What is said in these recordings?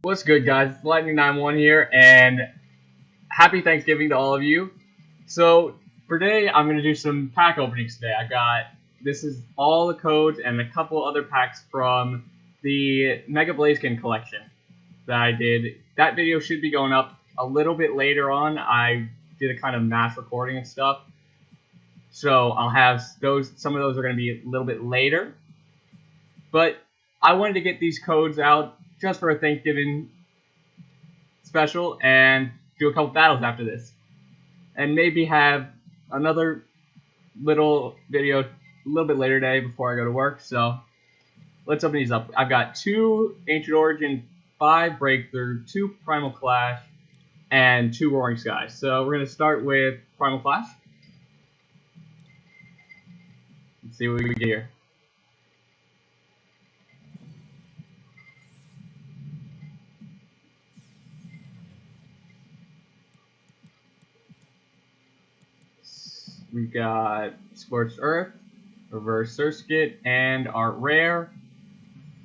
What's good, guys? It's Lightning91 here, and happy Thanksgiving to all of you. So, for today, I'm going to do some pack openings today. This is all the codes and a couple other packs from the Mega Blaziken collection that I did. That video should be going up a little bit later on. I did a kind of mass recording and stuff. So, I'll have those, some of those are going to be a little bit later. But I wanted to get these codes out just for a Thanksgiving special and do a couple battles after this. And maybe have another little video a little bit later today before I go to work. So let's open these up. I've got 2 Ancient Origin, 5 Breakthrough, 2 Primal Clash, and 2 Roaring Skies. So we're going to start with Primal Clash. Let's see what we get here. We've got Scorched Earth, Reverse Surskit, and our rare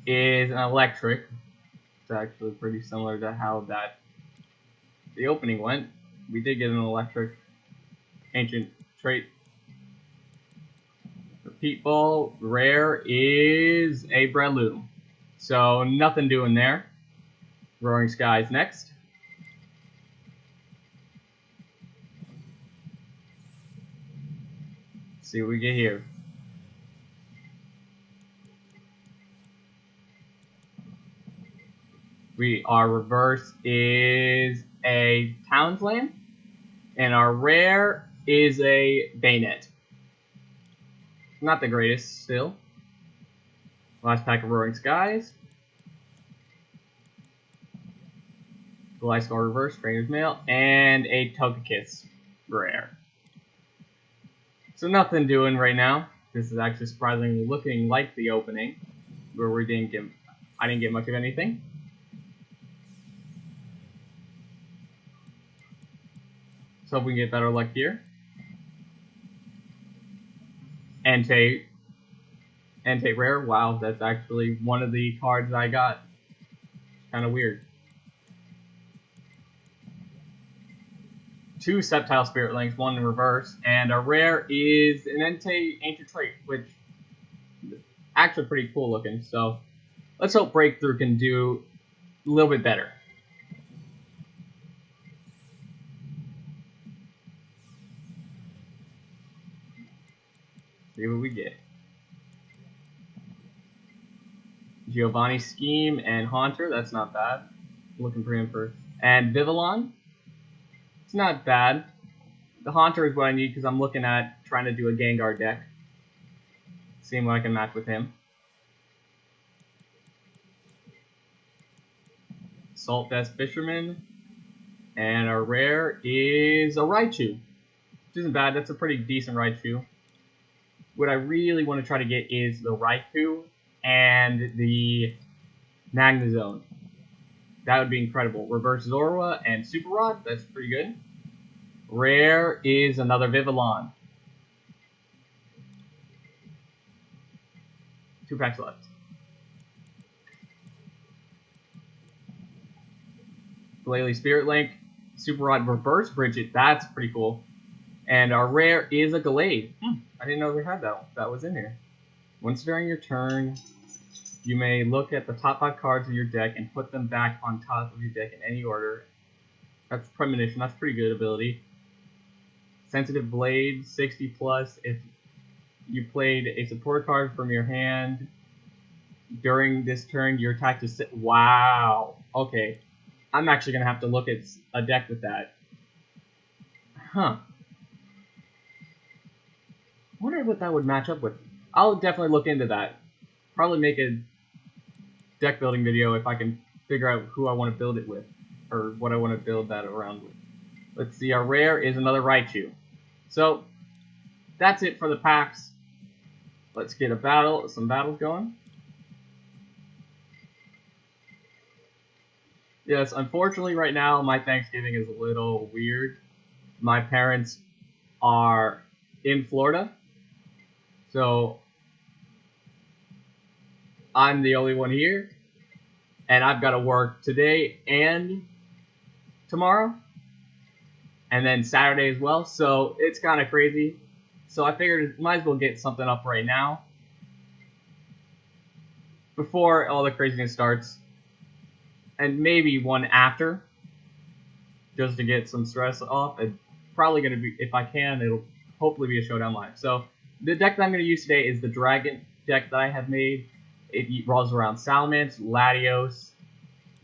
is an Electric. It's actually pretty similar to how the opening went. We did get an Electric Ancient trait. Repeat Ball, rare is a Breloom. So nothing doing there. Roaring Skies next. Let's see what we get here. Our reverse is a Talonflame, and our rare is a Bayonet. Not the greatest still. Last pack of Roaring Skies. Gliscor reverse, Trainer's Mail, and a Togekiss rare. So nothing doing right now. This is actually surprisingly looking like the opening, where I didn't get much of anything. So hope we can get better luck here. Entei rare. Wow, that's actually one of the cards I got. Kind of weird. 2 Sceptile Spirit Links, 1 in reverse, and a rare is an Entei Ancient Trait, which is actually pretty cool looking. So let's hope Breakthrough can do a little bit better. See what we get. Giovanni Scheme and Haunter, that's not bad. Looking for him first. And Vivillon, it's not bad. The Haunter is what I need because I'm looking at trying to do a Gengar deck. Seeing what I can match with him. Salt Vest Fisherman. And our rare is a Raichu. Which isn't bad, that's a pretty decent Raichu. What I really want to try to get is the Raikou and the Magnezone. That would be incredible. Reverse Zorua and Super Rod, that's pretty good. Rare is another Vivillon. 2 packs left. Glalie Spirit Link, Super Rod Reverse Bridget, that's pretty cool. And our rare is a Gallade. I didn't know we had that. That was in here. Once during your turn, you may look at the top 5 cards of your deck and put them back on top of your deck in any order. That's Premonition. That's pretty good ability. Sensitive Blade, 60 plus. If you played a support card from your hand during this turn, your attack is wow. Okay. I'm actually going to have to look at a deck with that. Huh. I wonder what that would match up with. I'll definitely look into that. Probably make a deck building video if I can figure out who I want to build it with, or what I want to build that around with. Let's see, our rare is another Raichu. So that's it for the packs. Let's get some battles going. Yes, unfortunately right now my Thanksgiving is a little weird. My parents are in Florida, so I'm the only one here. and I've got to work today and tomorrow, and then Saturday as well, so it's kind of crazy. So I figured might as well get something up right now before all the craziness starts, and maybe one after, just to get some stress off. It's probably going to be, if I can, it'll hopefully be a Showdown Live. So the deck that I'm going to use today is the Dragon deck that I have made. It revolves around Salamence, Latios,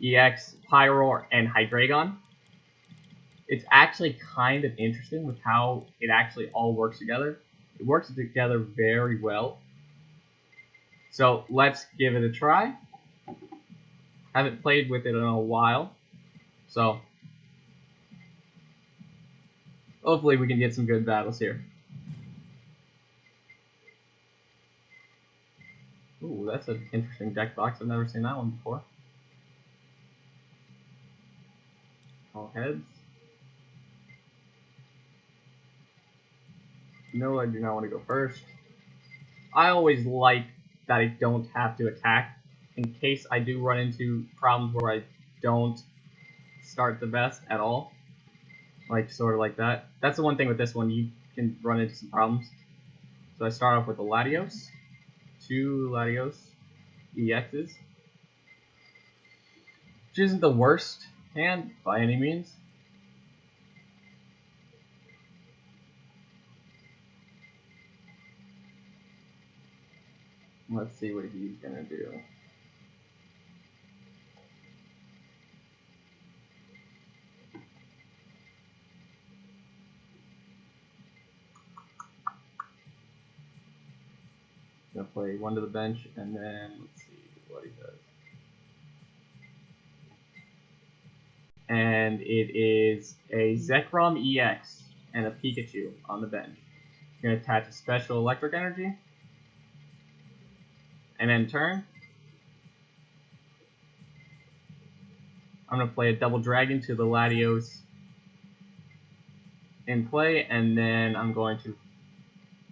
EX, Pyroar, and Hydreigon. It's actually kind of interesting with how it actually all works together. It works together very well. So let's give it a try. Haven't played with it in a while, so hopefully we can get some good battles here. Ooh, that's an interesting deck box. I've never seen that one before. All heads. No, I do not want to go first. I always like that I don't have to attack in case I do run into problems where I don't start the best at all. Like, sort of like that. That's the one thing with this one, you can run into some problems. So I start off with the Latios. 2 Latios EXs. Which isn't the worst hand by any means. Let's see what he's gonna do. Gonna play one to the bench, and then let's see what he does. And it is a Zekrom EX and a Pikachu on the bench. You're gonna attach a special electric energy, and then turn. I'm gonna play a double dragon to the Latios in play, and then I'm going to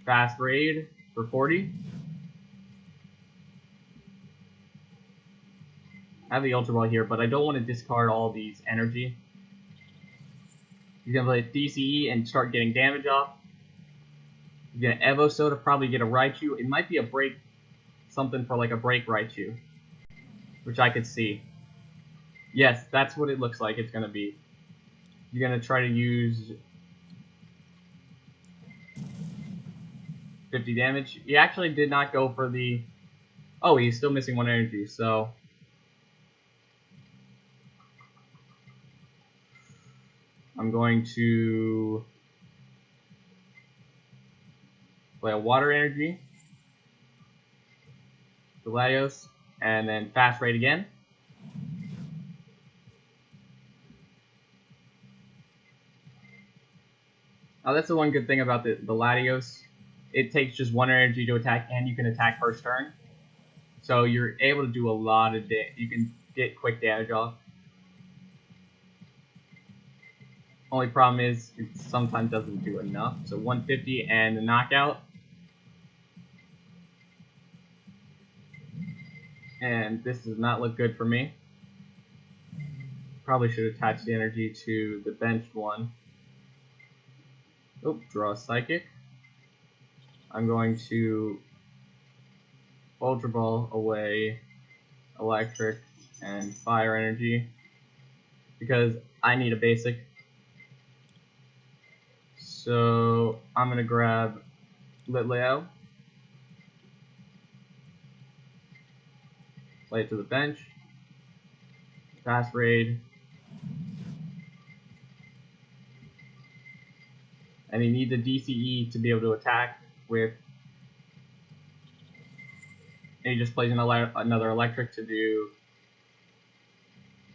fast raid for 40. I have the Ultra Ball here, but I don't want to discard all these energy. He's gonna play DCE and start getting damage off. He's gonna Evo to probably get a Raichu. It might be a break, something for like a break Raichu, which I could see. Yes, that's what it looks like it's gonna be. You're gonna try to use 50 damage. He actually did not go for the... Oh, he's still missing 1 energy, so... I'm going to play a water energy, the Latios, and then fast raid again. Now that's the one good thing about the Latios. It takes just 1 energy to attack, and you can attack first turn. So you're able to do a lot of you can get quick damage off. Only problem is it sometimes doesn't do enough. So 150 and the knockout. And this does not look good for me. Probably should attach the energy to the benched one. Oh, draw a Psychic. I'm going to Ultra Ball away Electric and Fire Energy because I need a basic. So I'm going to grab Litleo, play it to the bench, fast raid, and you need the DCE to be able to attack with, and he just plays another electric to do,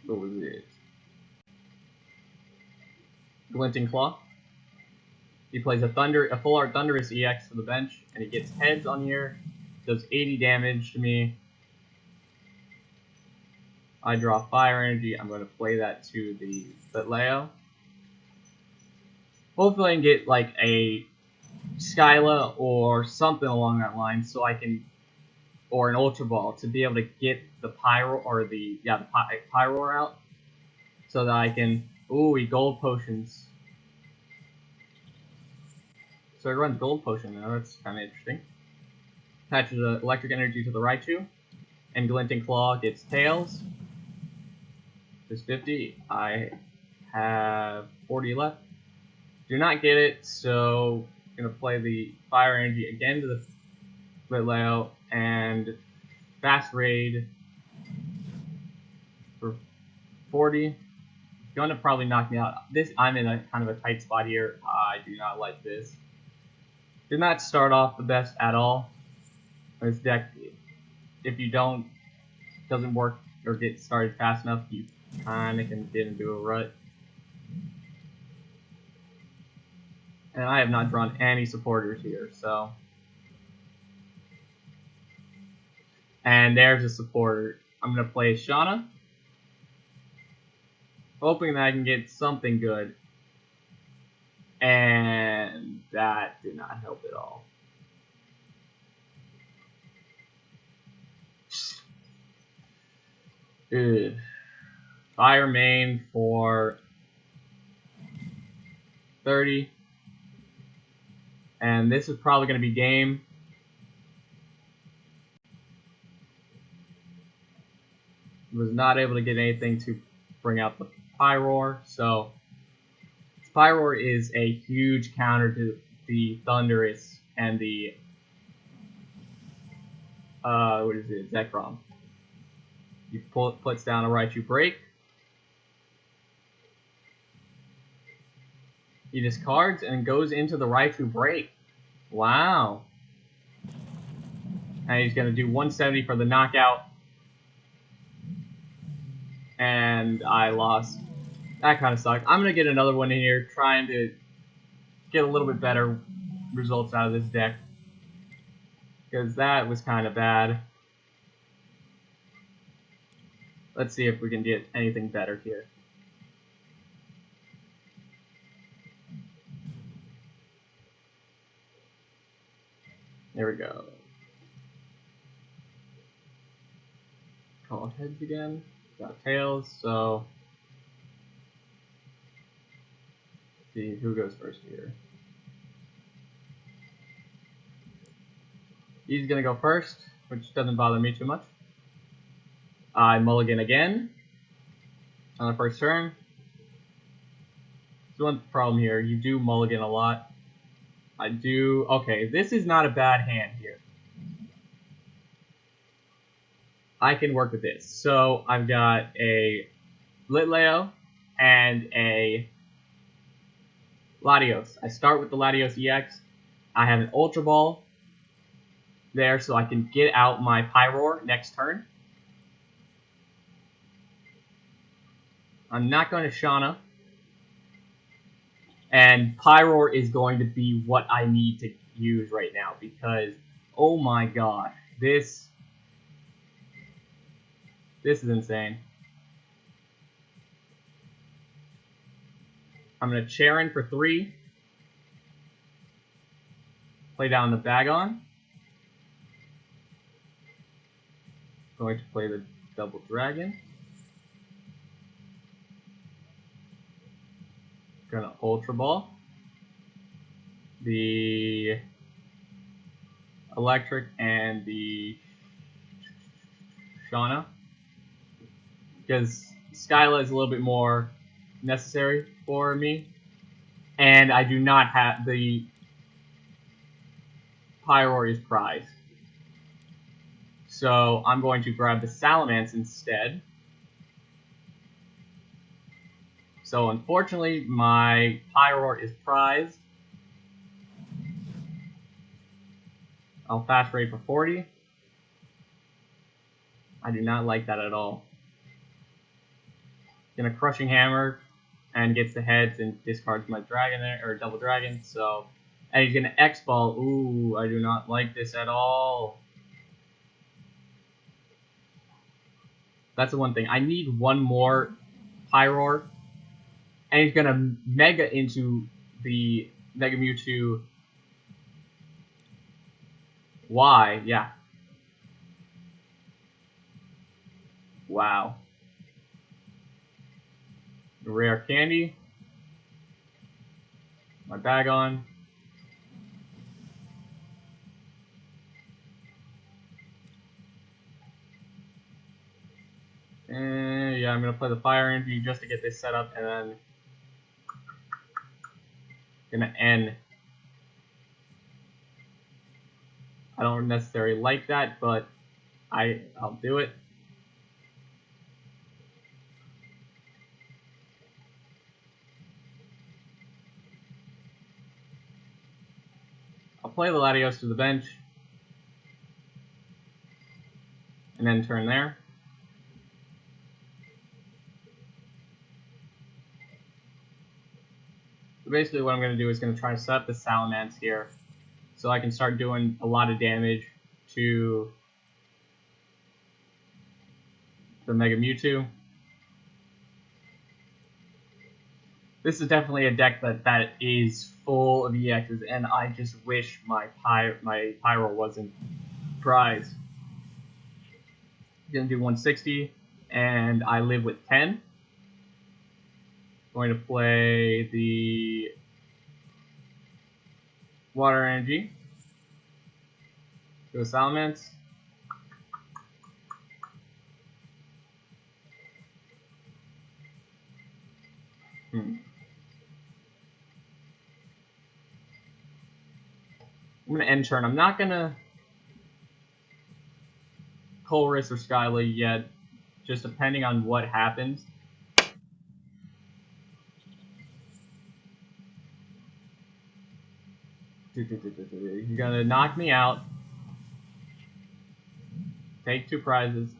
what was it? Glinting Claw. He plays a full art Thunderous EX for the bench, and he gets heads on here, does 80 damage to me. I draw Fire Energy. I'm going to play that to the Litleo. Hopefully I can get like a Skyla or something along that line so I can or an Ultra Ball to be able to get the Pyro or the Pyro out, so that I can eat gold potions. So it runs gold potion now. That's kind of interesting. Attaches the electric energy to the Raichu, and Glinting Claw gets tails. There's 50. I have 40 left. Do not get it, so I'm gonna play the fire energy again to the Litleo and fast raid for 40. Gonna probably knock me out. I'm in a kind of a tight spot here. I do not like this. Did not start off the best at all. This deck, if you doesn't work or get started fast enough, you kind of can get into a rut. And I have not drawn any supporters here, so. And there's a supporter. I'm going to play Shauna, hoping that I can get something good. And that did not help at all. Ugh. Fire main for 30. And this is probably going to be game. Was not able to get anything to bring out the Pyroar, so Pyroar is a huge counter to the Thundurus and the Zekrom. He puts down a Raichu Break. He discards and goes into the Raichu Break. Wow. And he's going to do 170 for the knockout. And I lost. That kind of sucked. I'm going to get another one in here, trying to get a little bit better results out of this deck. Because that was kind of bad. Let's see if we can get anything better here. There we go. Call heads again. Got tails, so let's see who goes first here. He's gonna go first, which doesn't bother me too much. I mulligan again on the first turn. There's one problem here. You do mulligan a lot. I do. Okay, this is not a bad hand here. I can work with this. So I've got a Litleo and a Latios. I start with the Latios EX. I have an Ultra Ball there, so I can get out my Pyroar next turn. I'm not going to Shauna. And Pyroar is going to be what I need to use right now because, oh my god, this is insane. I'm going to Cheren for 3. Play down the Bagon. Going to play the Double Dragon. Gonna Ultra Ball. The Electric and the Shauna. Because Skyla is a little bit more necessary for me. And I do not have the Pyroar is prized. So I'm going to grab the Salamence instead. So unfortunately, my Pyroar is prized. I'll fast raid for 40. I do not like that at all. Gonna Crushing Hammer and gets the heads and discards my dragon there, or Double Dragon. So, and he's gonna X-Ball. Ooh, I do not like this at all. That's the one thing. I need one more Pyroar. And he's gonna Mega into the Mega Mewtwo Y, yeah. Wow. Rare candy. My bag on. And yeah, I'm gonna play the fire energy just to get this set up, and then gonna end. I don't necessarily like that, but I'll do it. I'll play the Latios to the bench, and then turn there. So basically what I'm going to do is going to try to set up the Salamence here, so I can start doing a lot of damage to the Mega Mewtwo. This is definitely a deck that is full of EXs, and I just wish my Pyro wasn't prize. Gonna do 160, and I live with 10. Going to play the Water Energy to the Salamence. I'm gonna end turn. I'm not gonna Colress or Skyla yet, just depending on what happens. You're gonna knock me out. Take 2 prizes.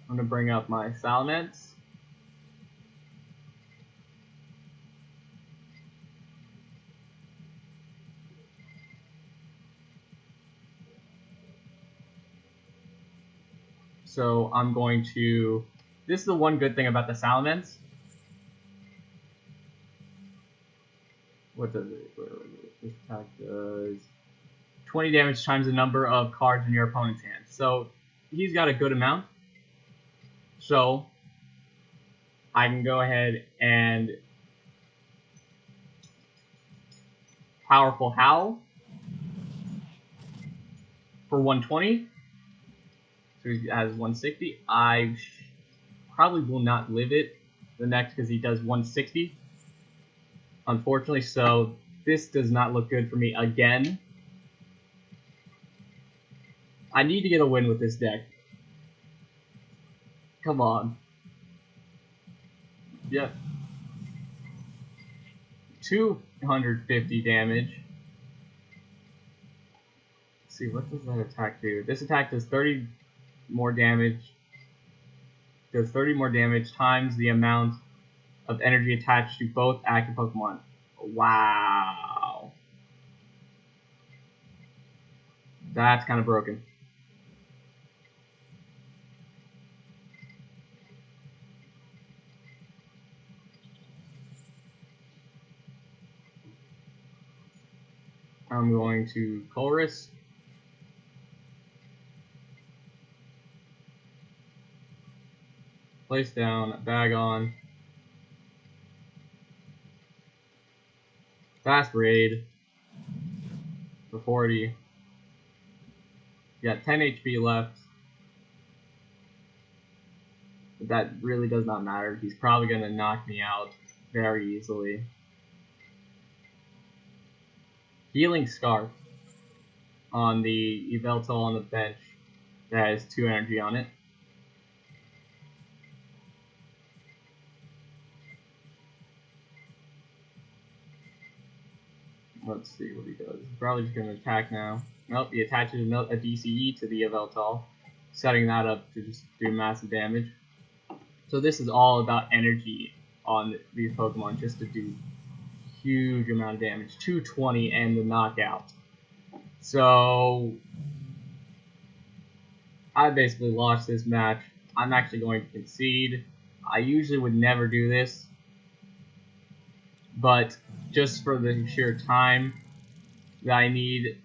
I'm gonna bring up my Salamence. So I'm going to. This is the one good thing about the Salamence. What does it? This attack does 20 damage times the number of cards in your opponent's hand. So he's got a good amount. So I can go ahead and Powerful Howl for 120. So he has 160. I probably will not live it the next because he does 160. Unfortunately, so this does not look good for me again. I need to get a win with this deck. Come on. Yep. 250 damage. Let's see, what does that attack do? This attack does 30 more damage. Does 30 more damage times the amount of energy attached to both active Pokemon. Wow. That's kind of broken. I'm going to Colress. Place down, bag on. Fast raid for 40. Got 10 HP left. But that really does not matter. He's probably going to knock me out very easily. Healing Scarf on the Yveltal on the bench that has 2 energy on it. Let's see what he does. He's probably just going to attack now. Nope, he attaches a DCE to the Yveltal, setting that up to just do massive damage. So this is all about energy on these Pokemon, just to do huge amount of damage. 220 and the knockout. So I basically lost this match. I'm actually going to concede. I usually would never do this, but just for the sheer time that I need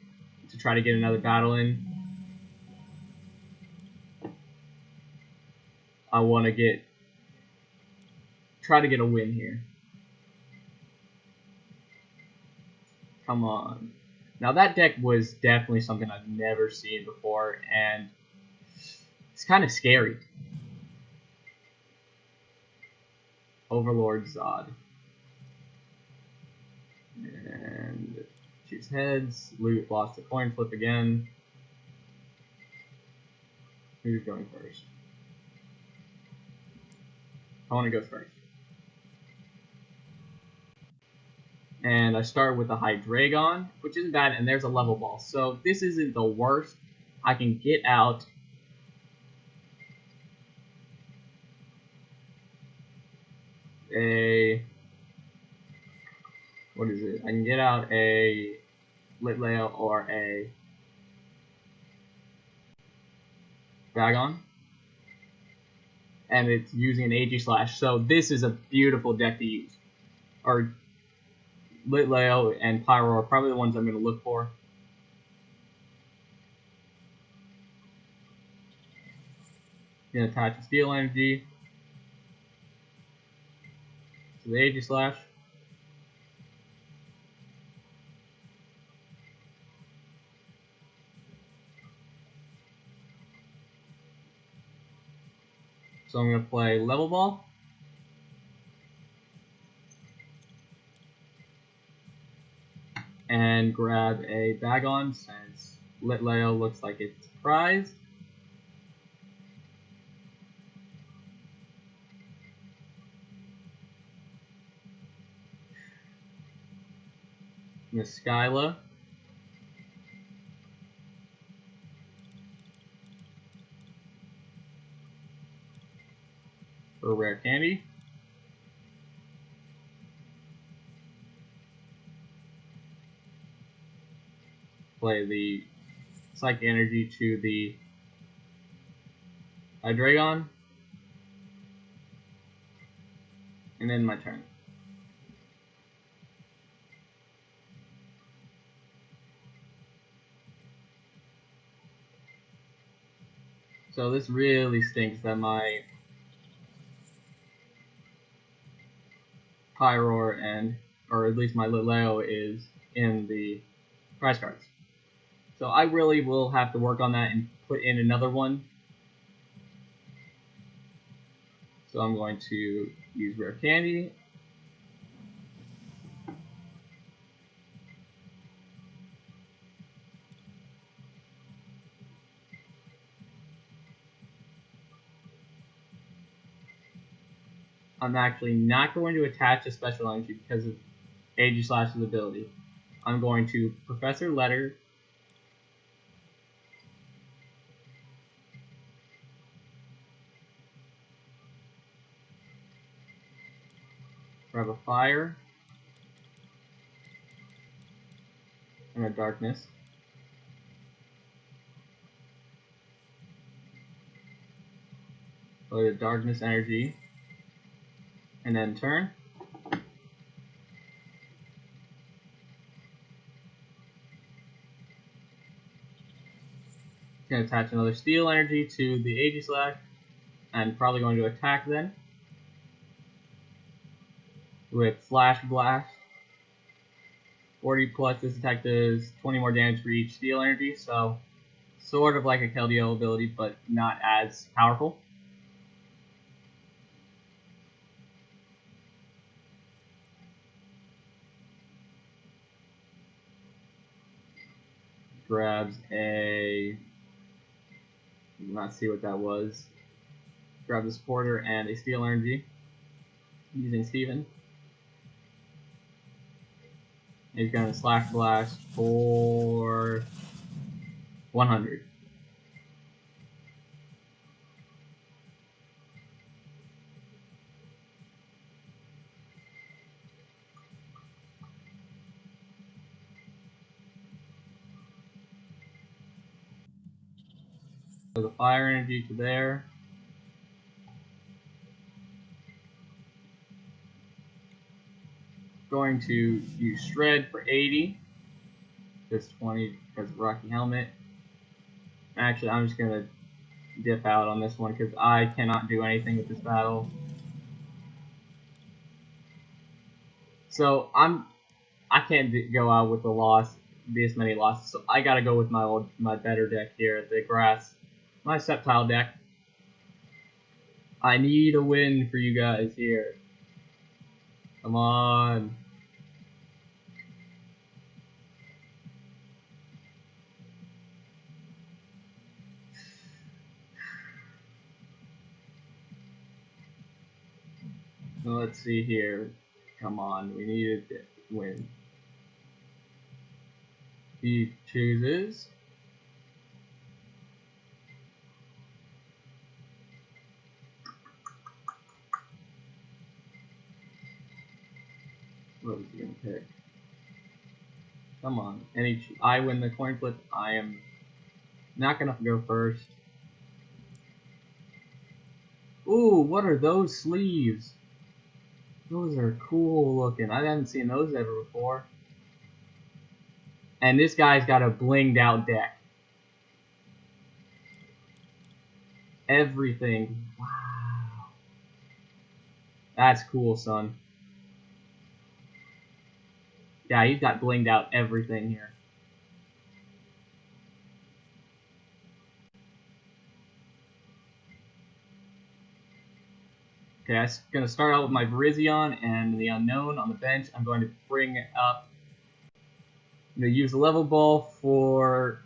to try to get another battle in. I want to try to get a win here. Come on. Now that deck was definitely something I've never seen before, and it's kind of scary. Overlord Zod. And choose heads. Loot lost a coin flip again. Who's going first? Opponent goes first. And I start with a Hydreigon, which isn't bad, and there's a level ball. So this isn't the worst. I can get out a... What is it? I can get out a Litleo or a Bagon. And it's using an Aegislash. So this is a beautiful deck to use. Or Litleo and Pyro are probably the ones I'm going to look for. Going to attach a Steel Energy to the Aegislash. So I'm going to play Level Ball. And grab a Bagon since Litleo looks like it's prized. Miss Skyla. For Rare Candy. Play the Psychic Energy to the Hydreigon. And then my turn. So this really stinks that my Pyroar or at least my Litleo is in the prize cards. So I really will have to work on that and put in another one. So I'm going to use Rare Candy. I'm actually not going to attach a special energy because of Aegislash's ability. I'm going to Professor Letter. Grab a Fire. And a Darkness. Play the Darkness energy. And then turn. Going to attach another Steel Energy to the Aegislash, and probably going to attack then with Flash Blast. 40 plus, this attack does 20 more damage for each Steel Energy, so sort of like a Keldeo ability, but not as powerful. Grabs a... not see what that was. Grabs a Supporter and a Steel Energy using Steven. He's going to Slash Blast for 100. So the Fire Energy to there. Going to use Shred for 80. This 20 because of Rocky Helmet. Actually, I'm just gonna dip out on this one because I cannot do anything with this battle. So I can't go out with the loss, this many losses. So I gotta go with my better deck here, the grass, my Sceptile deck. I need a win for you guys here. Come on. Let's see here. Come on, we need to win. He chooses. What is he gonna pick? Come on. I win the coin flip. I am not gonna go first. Ooh, what are those sleeves? Those are cool looking. I haven't seen those ever before. And this guy's got a blinged out deck. Everything. Wow. That's cool, son. Yeah, he's got blinged out everything here. Okay, I'm going to start out with my Virizion and the Unknown on the bench. I'm going to bring up... I'm going to use the level ball for...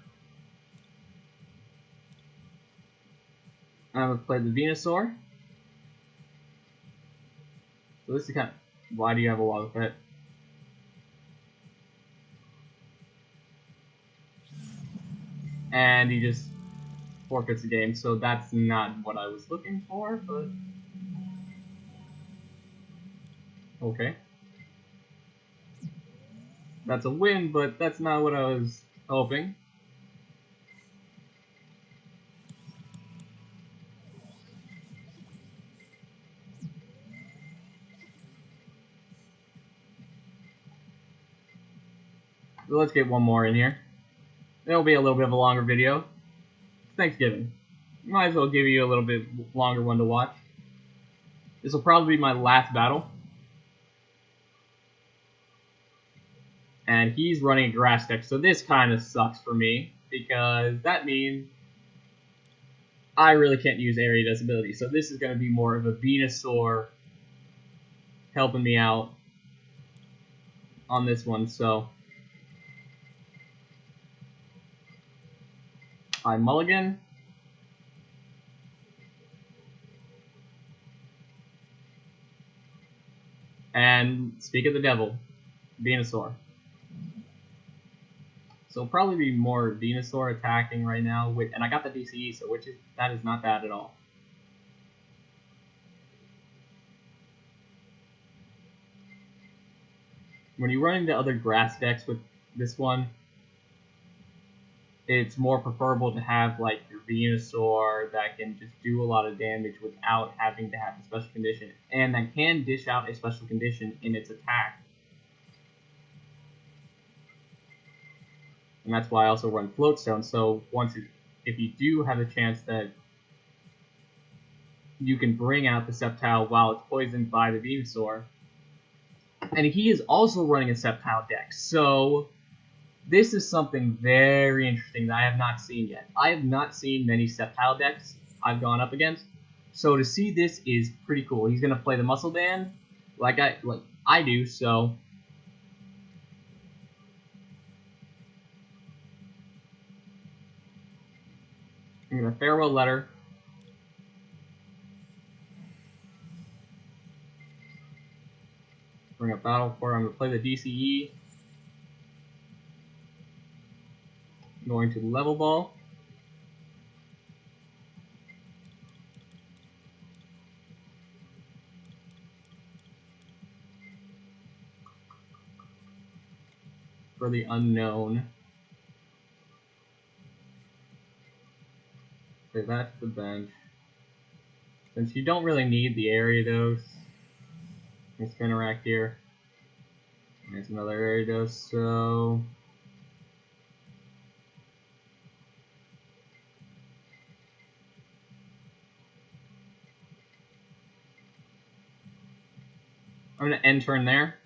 I'm going to play the Venusaur. So this is kind of... Why do you have a Wobble Pet? And he just forfeits the game, so that's not what I was looking for, but... Okay. That's a win, but that's not what I was hoping. So let's get one more in here. It'll be a little bit of a longer video. It's Thanksgiving. Might as well give you a little bit longer one to watch. This will probably be my last battle. And he's running a grass deck, so this kind of sucks for me, because that means I really can't use Ariados ability. So this is going to be more of a Venusaur helping me out on this one, so I mulligan. And speak of the devil, Venusaur. So it'll probably be more Venusaur attacking right now, and I got the DCE, so that is not bad at all. When you run into other grass decks with this one, it's more preferable to have like your Venusaur that can just do a lot of damage without having to have a special condition, and that can dish out a special condition in its attack. And that's why I also run Floatstone, so if you do have a chance that you can bring out the Sceptile while it's poisoned by the Venusaur. And he is also running a Sceptile deck, so this is something very interesting that I have not seen yet. I have not seen many Sceptile decks I've gone up against, so to see this is pretty cool. He's going to play the Muscle Band like I do, so... I'm going to Farewell Letter. Bring up Battle Core. I'm going to play the DCE. I'm going to Level Ball. For the Unknown. Okay, that's the bench. Since you don't really need the Ariados, let's Spinarak here. There's another Ariados, so... I'm going to end turn there.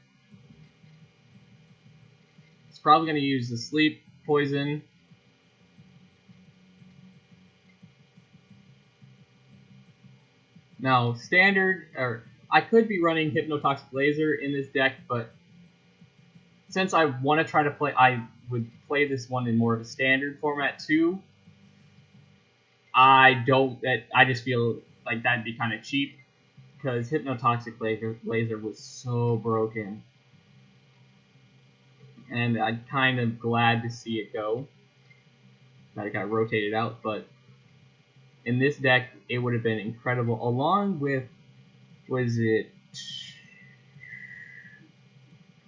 It's probably going to use the sleep, poison. Now, standard, or I could be running Hypnotoxic Laser in this deck, but since I want to try to play, I would play this one in more of a standard format too. I just feel like that'd be kind of cheap because Hypnotoxic Laser was so broken, and I'm kind of glad to see it go. That it got rotated out, but in this deck, it would have been incredible. Along with,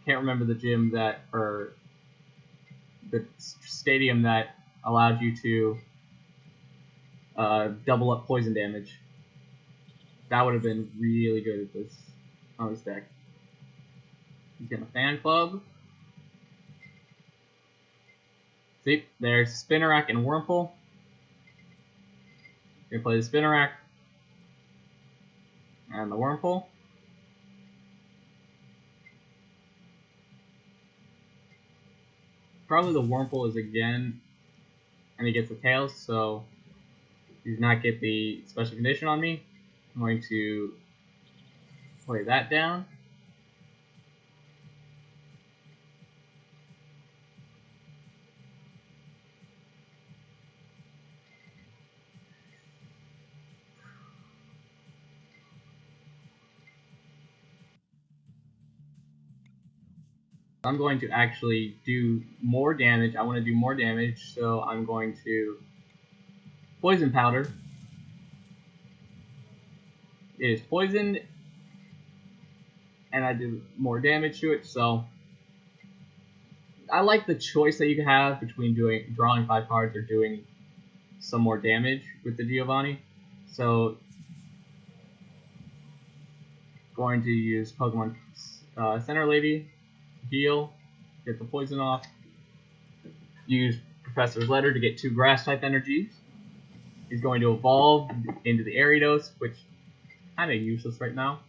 can't remember the gym that, or the stadium that allowed you to double up poison damage. That would have been really good at this on this deck. He's getting a fan club. See, there's Spinarak and Wurmple. Gonna play the Spinarak and the Wurmple. Probably the Wurmple is again, and he gets the Tails, so he does not get the special condition on me. I'm going to play that down. I'm going to actually do more damage. I want to do more damage, so I'm going to Poison Powder. It is poisoned, and I do more damage to it, so I like the choice that you can have between drawing 5 cards or doing some more damage with the Giovanni. So, going to use Pokemon Center Lady, heal, get the poison off, use Professor's Letter to get 2 Grass-type energies. He's going to evolve into the Ariados, which is kind of useless right now.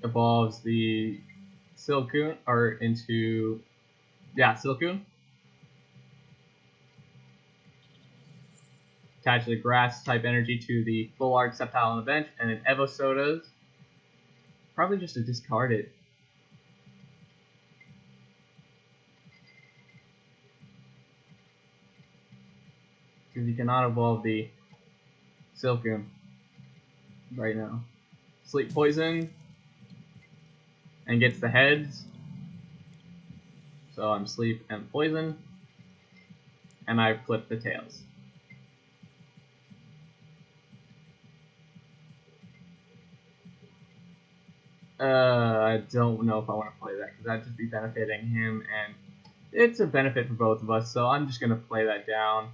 Evolves the Silcoon, or into, Silcoon. Attach the Grass-type energy to the Full Art Sceptile on the bench, and then Evosodas. Probably just to discard it. Because you cannot evolve the Silcoon right now. Sleep Poison, and gets the heads. So I'm Sleep and Poison, and I flip the tails. I don't know if I want to play that, because that'd just be benefiting him, and it's a benefit for both of us, so I'm just going to play that down.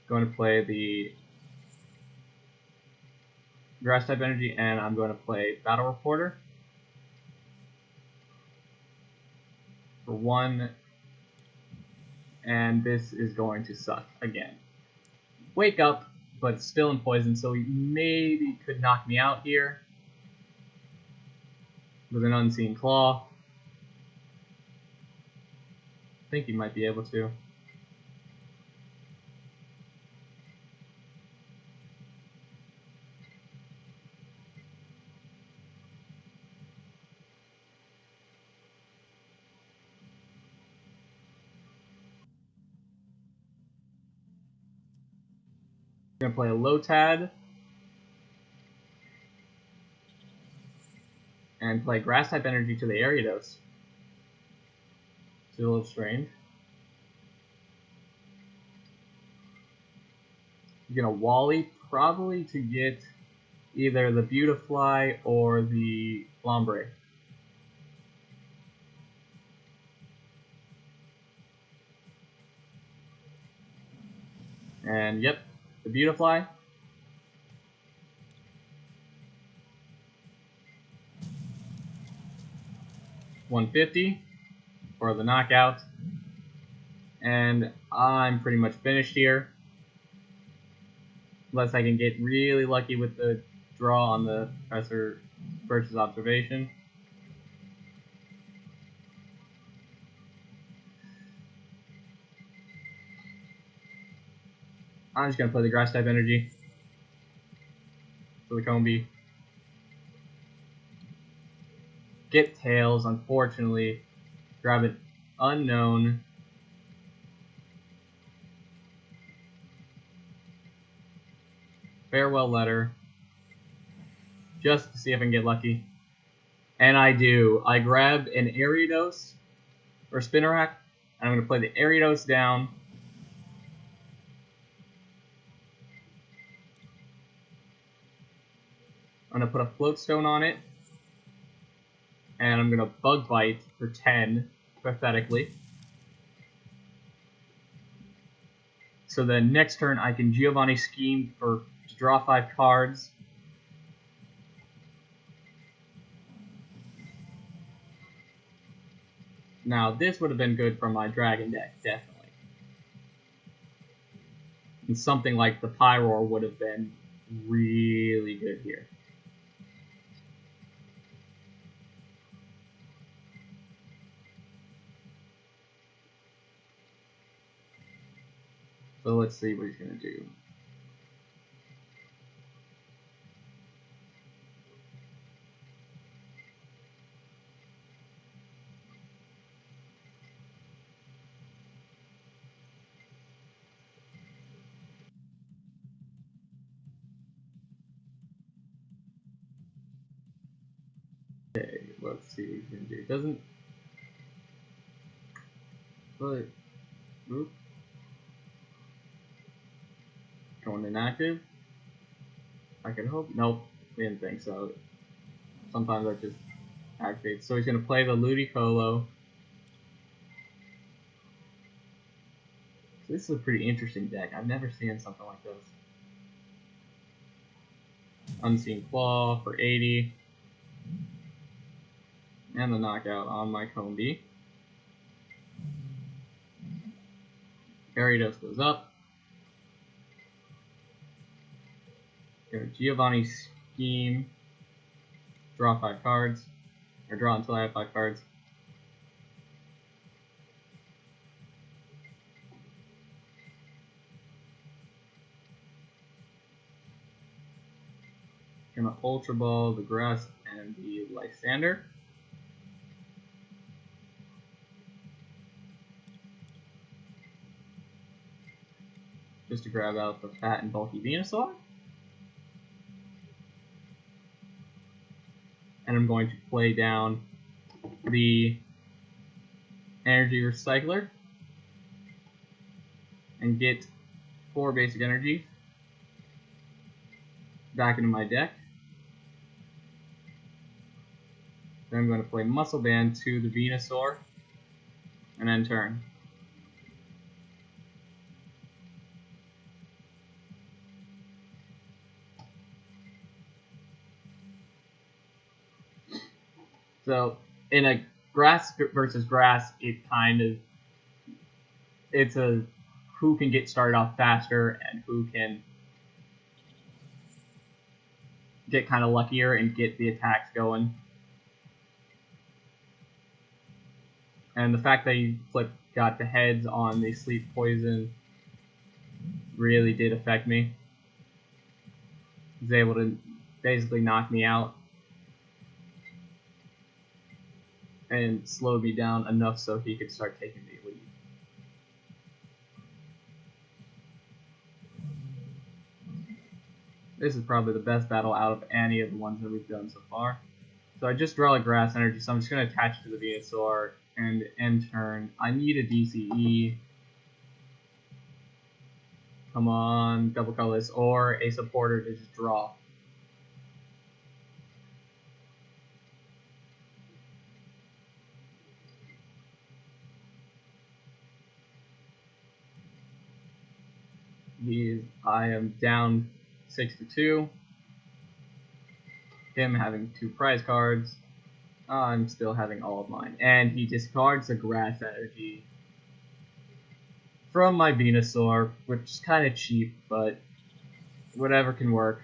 Going to play the Grass-type energy, and I'm going to play Battle Reporter for 1, and this is going to suck again. Wake Up, but still in poison, so he maybe could knock me out here with an Unseen Claw. I think he might be able to. I'm going to play a Lotad and play Grass-type energy to the Ariados. It's a little strange. You're going to Wally, probably to get either the Beautifly or the Flambre. And yep, the Beautifly. $150 for the knockout. And I'm pretty much finished here. Unless I can get really lucky with the draw on the Professor Birch's observation. I'm just gonna play the grass type energy for the Combee. Get Tails, unfortunately. Grab an unknown. Farewell letter. Just to see if I can get lucky. And I do. I grab an Ariados or Spinarak, and I'm going to play the Ariados down. I'm going to put a Float Stone on it, and I'm going to Bug Bite for 10, pathetically. So then next turn I can Giovanni Scheme to draw 5 cards. Now this would have been good for my Dragon deck, definitely. And something like the Pyroar would have been really good here. So let's see what he's going to do. Okay, let's see what he's going to do. Doesn't... But... Oop. Going inactive. I could hope. Nope, didn't think so. Sometimes I just activate. So he's gonna play the Ludicolo. So this is a pretty interesting deck. I've never seen something like this. Unseen Claw for 80. And the knockout on my Combee. Gyarados goes up. Go Giovanni Scheme. Draw 5 cards. Or draw until I have 5 cards. Gonna Ultra Ball the Grass and the Lysander. Just to grab out the fat and bulky Venusaur. And I'm going to play down the Energy Recycler and get 4 basic energy back into my deck. Then I'm going to play Muscle Band to the Venusaur and end turn. So in a grass versus grass, it's a who can get started off faster and who can get kind of luckier and get the attacks going. And the fact that he got the heads on the Sleep Poison really did affect me. He was able to basically knock me out and slowed me down enough so he could start taking the lead. This is probably the best battle out of any of the ones that we've done so far. So I just draw a Grass Energy, so I'm just going to attach to the Venusaur and end turn. I need a DCE. Come on, double colorless, or a supporter to just draw. I am down 6-2. Him having 2 prize cards. I'm still having all of mine. And he discards the Grass Energy from my Venusaur, which is kind of cheap, but whatever can work.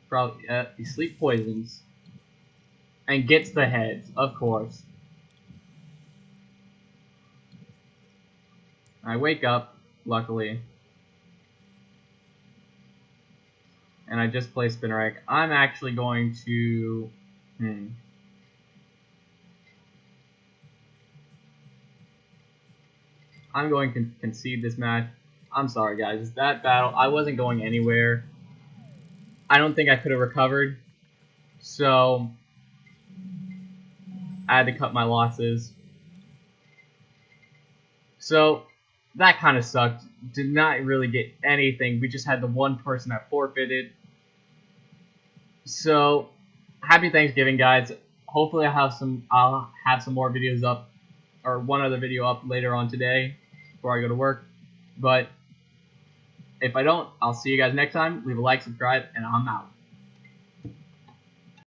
Probably he sleep poisons and gets the heads, of course. I wake up, luckily, and I just play Spinner Egg. I'm actually going to I'm going to concede this match. I'm sorry, guys. That battle, I wasn't going anywhere. I don't think I could have recovered. So, I had to cut my losses. So, that kind of sucked. Did not really get anything. We just had the one person that forfeited. So, happy Thanksgiving, guys. Hopefully I'll have some more videos up, or one other video up later on today before I go to work. But if I don't, I'll see you guys next time. Leave a like, subscribe, and I'm out.